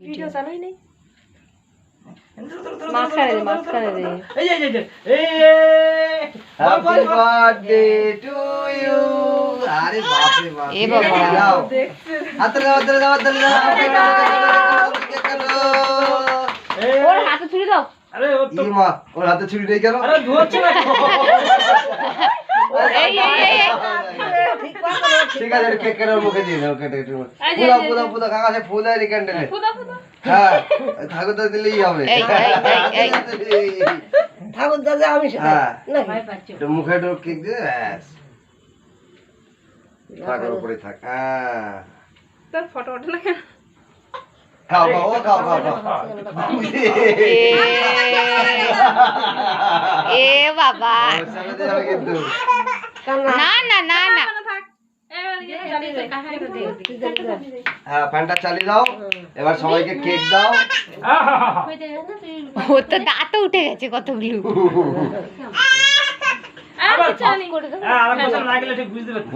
Video চালুই নেই। মাঝখানে দে এই হ্যাপি বার্থডে টু ইউ। আরে বাপ রে বাপ, এ বাবা। দাও দেখছে হাতে দাও হাতে দাও হাতে দাও। ওর হাতে ছুরি দাও। আরে ও তো ই মা, ওর হাতে ছুরি নেই কেন? আরে ধোচ্ছে না এই ঠিক আছে, কেক কেটে ওর মুখে দিয়ে দাও, কেটে কেটে এই যে, পুদা এই যে, পুদা পুদা কাকা সে ফুল আর ক্যান্ডেলে। ফুদা ফুদা। হ্যাঁ, ঠাকুরদা দিলেই হবে। এই, ঠাকুর দাদা আমি হ্যাঁ, নাকি একটু মুখে একটু কেক দিয়ে ব্যাস ঠাকুর উপরে থাক। হ্যাঁ, তোর ফটো ওঠে না কেন? খাও খাও ও খাও খাও খাও। এ বাবা। ওর সামনে দিয়ে যাবে কিন্তু। না না না না। হ্যাঁ, ফ্যানটা চালিয়ে দাও। এবার সবাইকে কেক দাও। ও তো দাঁত উঠে গেছে কতগুলো। আবার আর বছর না গেলে ঠিক বুঝতে পারছি